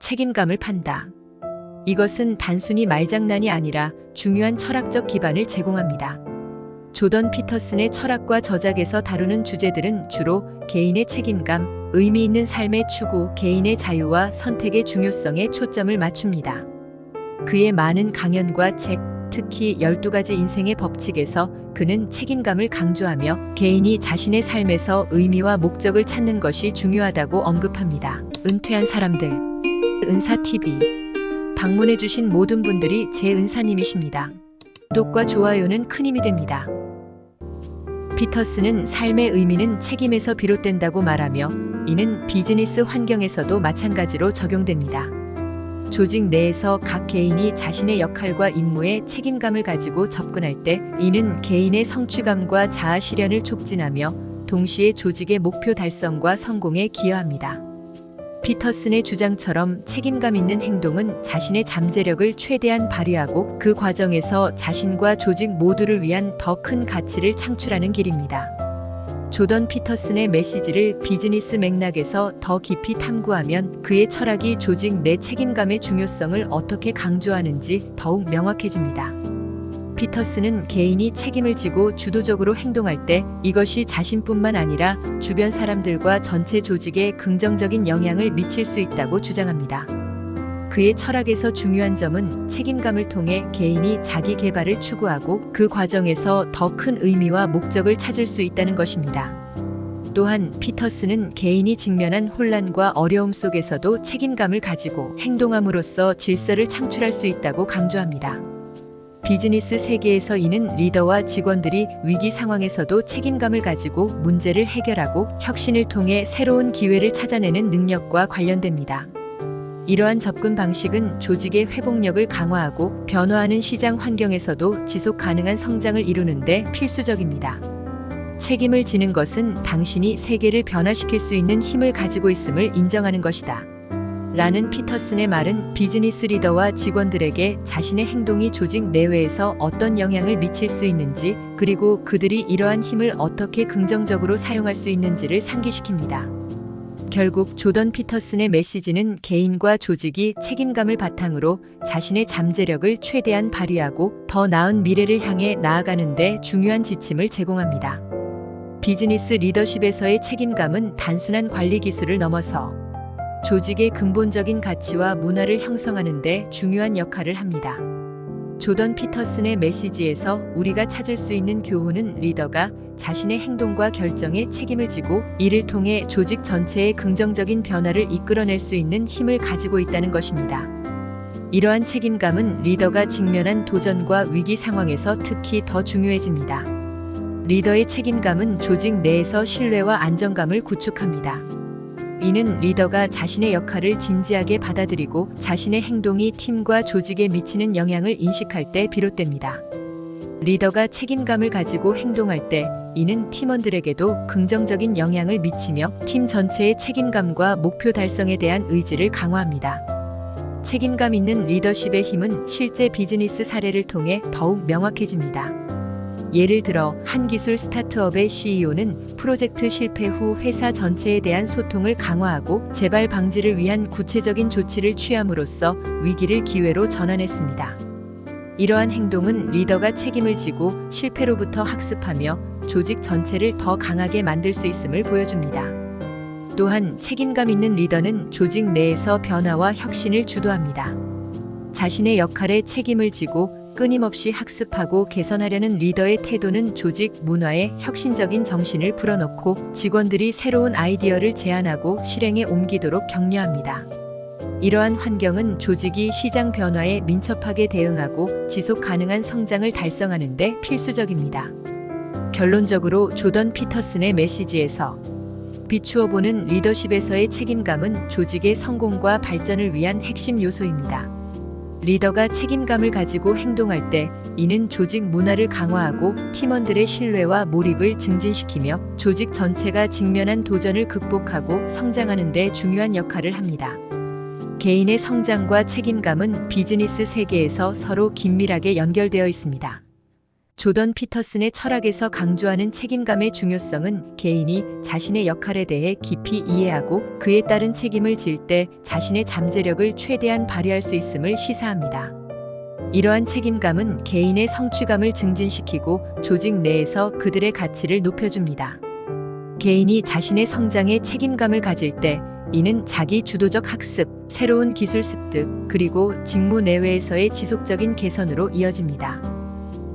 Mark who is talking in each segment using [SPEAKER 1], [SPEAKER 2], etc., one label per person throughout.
[SPEAKER 1] 책임감을 판다. 이것은 단순히 말장난이 아니라 중요한 철학적 기반을 제공합니다. 조던 피터슨의 철학과 저작에서 다루는 주제들은 주로 개인의 책임감, 의미 있는 삶의 추구, 개인의 자유와 선택의 중요성에 초점을 맞춥니다. 그의 많은 강연과 책, 특히 12가지 인생의 법칙에서 그는 책임감을 강조하며 개인이 자신의 삶에서 의미와 목적을 찾는 것이 중요하다고 언급합니다. 은퇴한 사람들, 은사TV. 방문해주신 모든 분들이 제 은사님이십니다. 구독과 좋아요는 큰 힘이 됩니다. 피터슨은 삶의 의미는 책임에서 비롯된다고 말하며 이는 비즈니스 환경에서도 마찬가지로 적용됩니다. 조직 내에서 각 개인이 자신의 역할과 임무에 책임감을 가지고 접근할 때 이는 개인의 성취감과 자아 실현을 촉진하며 동시에 조직의 목표 달성과 성공에 기여합니다. 피터슨의 주장처럼 책임감 있는 행동은 자신의 잠재력을 최대한 발휘하고 그 과정에서 자신과 조직 모두를 위한 더 큰 가치를 창출하는 길입니다. 조던 피터슨의 메시지를 비즈니스 맥락에서 더 깊이 탐구하면 그의 철학이 조직 내 책임감의 중요성을 어떻게 강조하는지 더욱 명확해집니다. 피터슨은 개인이 책임을 지고 주도적으로 행동할 때 이것이 자신뿐만 아니라 주변 사람들과 전체 조직에 긍정적인 영향을 미칠 수 있다고 주장합니다. 그의 철학에서 중요한 점은 책임감을 통해 개인이 자기 개발을 추구하고 그 과정에서 더 큰 의미와 목적을 찾을 수 있다는 것입니다. 또한 피터슨은 개인이 직면한 혼란과 어려움 속에서도 책임감을 가지고 행동함으로써 질서를 창출할 수 있다고 강조합니다. 비즈니스 세계에서 이는 리더와 직원들이 위기 상황에서도 책임감을 가지고 문제를 해결하고 혁신을 통해 새로운 기회를 찾아내는 능력과 관련됩니다. 이러한 접근 방식은 조직의 회복력을 강화하고 변화하는 시장 환경에서도 지속 가능한 성장을 이루는 데 필수적입니다. 책임을 지는 것은 당신이 세계를 변화시킬 수 있는 힘을 가지고 있음을 인정하는 것이다. 라는 피터슨의 말은 비즈니스 리더와 직원들에게 자신의 행동이 조직 내외에서 어떤 영향을 미칠 수 있는지 그리고 그들이 이러한 힘을 어떻게 긍정적으로 사용할 수 있는지를 상기시킵니다. 결국 조던 피터슨의 메시지는 개인과 조직이 책임감을 바탕으로 자신의 잠재력을 최대한 발휘하고 더 나은 미래를 향해 나아가는 데 중요한 지침을 제공합니다. 비즈니스 리더십에서의 책임감은 단순한 관리 기술을 넘어서 조직의 근본적인 가치와 문화를 형성하는 데 중요한 역할을 합니다. 조던 피터슨의 메시지에서 우리가 찾을 수 있는 교훈은 리더가 자신의 행동과 결정에 책임을 지고 이를 통해 조직 전체의 긍정적인 변화를 이끌어낼 수 있는 힘을 가지고 있다는 것입니다. 이러한 책임감은 리더가 직면한 도전과 위기 상황에서 특히 더 중요해집니다. 리더의 책임감은 조직 내에서 신뢰와 안정감을 구축합니다. 이는 리더가 자신의 역할을 진지하게 받아들이고 자신의 행동이 팀과 조직에 미치는 영향을 인식할 때 비롯됩니다. 리더가 책임감을 가지고 행동할 때 이는 팀원들에게도 긍정적인 영향을 미치며 팀 전체의 책임감과 목표 달성에 대한 의지를 강화합니다. 책임감 있는 리더십의 힘은 실제 비즈니스 사례를 통해 더욱 명확해집니다. 예를 들어 한 기술 스타트업의 CEO는 프로젝트 실패 후 회사 전체에 대한 소통을 강화하고 재발 방지를 위한 구체적인 조치를 취함으로써 위기를 기회로 전환했습니다. 이러한 행동은 리더가 책임을 지고 실패로부터 학습하며 조직 전체를 더 강하게 만들 수 있음을 보여줍니다. 또한 책임감 있는 리더는 조직 내에서 변화와 혁신을 주도합니다. 자신의 역할에 책임을 지고 끊임없이 학습하고 개선하려는 리더의 태도는 조직 문화에 혁신적인 정신을 불어넣고 직원들이 새로운 아이디어를 제안하고 실행에 옮기도록 격려합니다. 이러한 환경은 조직이 시장 변화에 민첩하게 대응하고 지속 가능한 성장을 달성하는 데 필수적입니다. 결론적으로 조던 피터슨의 메시지에서 비추어 보는 리더십에서의 책임감은 조직의 성공과 발전을 위한 핵심 요소입니다. 리더가 책임감을 가지고 행동할 때 이는 조직 문화를 강화하고 팀원들의 신뢰와 몰입을 증진시키며 조직 전체가 직면한 도전을 극복하고 성장하는 데 중요한 역할을 합니다. 개인의 성장과 책임감은 비즈니스 세계에서 서로 긴밀하게 연결되어 있습니다. 조던 피터슨의 철학에서 강조하는 책임감의 중요성은 개인이 자신의 역할에 대해 깊이 이해하고 그에 따른 책임을 질 때 자신의 잠재력을 최대한 발휘할 수 있음을 시사합니다. 이러한 책임감은 개인의 성취감을 증진시키고 조직 내에서 그들의 가치를 높여줍니다. 개인이 자신의 성장에 책임감을 가질 때 이는 자기 주도적 학습, 새로운 기술 습득, 그리고 직무 내외에서의 지속적인 개선으로 이어집니다.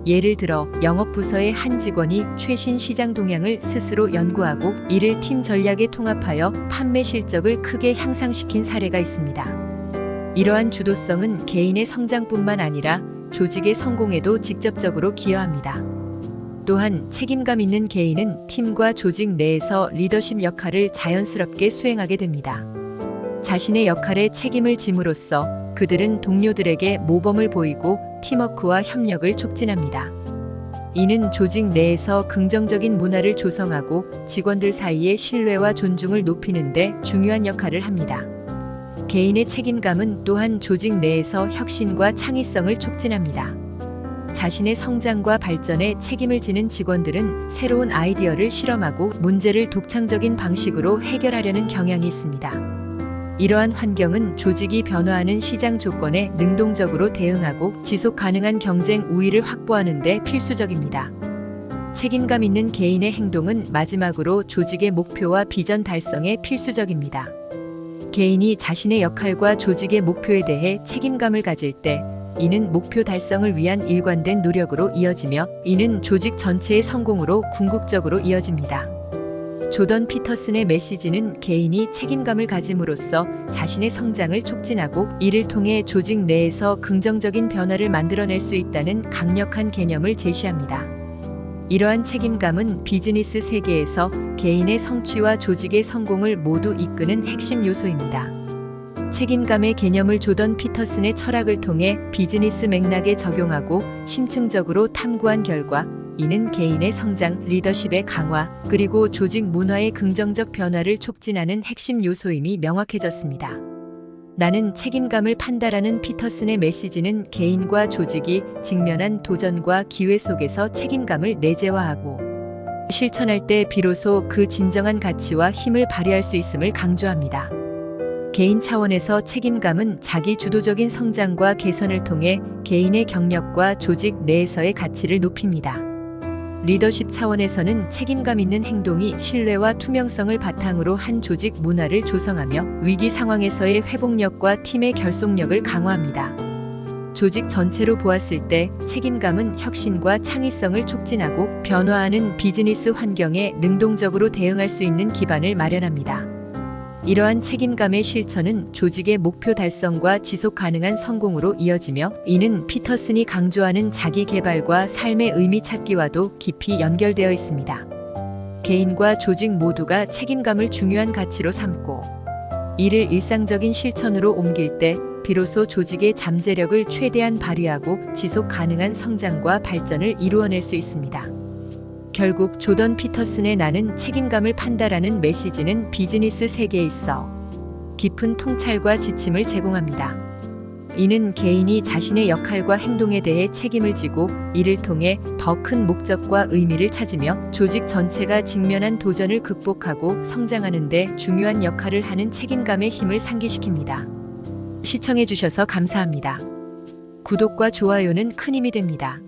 [SPEAKER 1] 예를 들어 영업부서의 한 직원이 최신 시장 동향을 스스로 연구하고 이를 팀 전략에 통합하여 판매 실적을 크게 향상시킨 사례가 있습니다. 이러한 주도성은 개인의 성장뿐만 아니라 조직의 성공에도 직접적으로 기여합니다. 또한 책임감 있는 개인은 팀과 조직 내에서 리더십 역할을 자연스럽게 수행하게 됩니다. 자신의 역할에 책임을 짐으로써 그들은 동료들에게 모범을 보이고 팀워크와 협력을 촉진합니다. 이는 조직 내에서 긍정적인 문화를 조성하고 직원들 사이의 신뢰와 존중을 높이는 데 중요한 역할을 합니다. 개인의 책임감은 또한 조직 내에서 혁신과 창의성을 촉진합니다. 자신의 성장과 발전에 책임을 지는 직원들은 새로운 아이디어를 실험하고 문제를 독창적인 방식으로 해결하려는 경향이 있습니다. 이러한 환경은 조직이 변화하는 시장 조건에 능동적으로 대응하고 지속 가능한 경쟁 우위를 확보하는 데 필수적입니다. 책임감 있는 개인의 행동은 마지막으로 조직의 목표와 비전 달성에 필수적입니다. 개인이 자신의 역할과 조직의 목표에 대해 책임감을 가질 때 이는 목표 달성을 위한 일관된 노력으로 이어지며 이는 조직 전체의 성공으로 궁극적으로 이어집니다. 조던 피터슨의 메시지는 개인이 책임감을 가짐으로써 자신의 성장을 촉진하고 이를 통해 조직 내에서 긍정적인 변화를 만들어낼 수 있다는 강력한 개념을 제시합니다. 이러한 책임감은 비즈니스 세계에서 개인의 성취와 조직의 성공을 모두 이끄는 핵심 요소입니다. 책임감의 개념을 조던 피터슨의 철학을 통해 비즈니스 맥락에 적용하고 심층적으로 탐구한 결과 이는 개인의 성장, 리더십의 강화, 그리고 조직 문화의 긍정적 변화를 촉진하는 핵심 요소임이 명확해졌습니다. 나는 책임감을 판다라는 피터슨의 메시지는 개인과 조직이 직면한 도전과 기회 속에서 책임감을 내재화하고 실천할 때 비로소 그 진정한 가치와 힘을 발휘할 수 있음을 강조합니다. 개인 차원에서 책임감은 자기 주도적인 성장과 개선을 통해 개인의 경력과 조직 내에서의 가치를 높입니다. 리더십 차원에서는 책임감 있는 행동이 신뢰와 투명성을 바탕으로 한 조직 문화를 조성하며 위기 상황에서의 회복력과 팀의 결속력을 강화합니다. 조직 전체로 보았을 때 책임감은 혁신과 창의성을 촉진하고 변화하는 비즈니스 환경에 능동적으로 대응할 수 있는 기반을 마련합니다. 이러한 책임감의 실천은 조직의 목표 달성과 지속 가능한 성공으로 이어지며 이는 피터슨이 강조하는 자기 개발과 삶의 의미 찾기와도 깊이 연결되어 있습니다. 개인과 조직 모두가 책임감을 중요한 가치로 삼고 이를 일상적인 실천으로 옮길 때 비로소 조직의 잠재력을 최대한 발휘하고 지속 가능한 성장과 발전을 이루어낼 수 있습니다. 결국 조던 피터슨의 나는 책임감을 판다라는 메시지는 비즈니스 세계에 있어 깊은 통찰과 지침을 제공합니다. 이는 개인이 자신의 역할과 행동에 대해 책임을 지고 이를 통해 더 큰 목적과 의미를 찾으며 조직 전체가 직면한 도전을 극복하고 성장하는 데 중요한 역할을 하는 책임감의 힘을 상기시킵니다. 시청해주셔서 감사합니다. 구독과 좋아요는 큰 힘이 됩니다.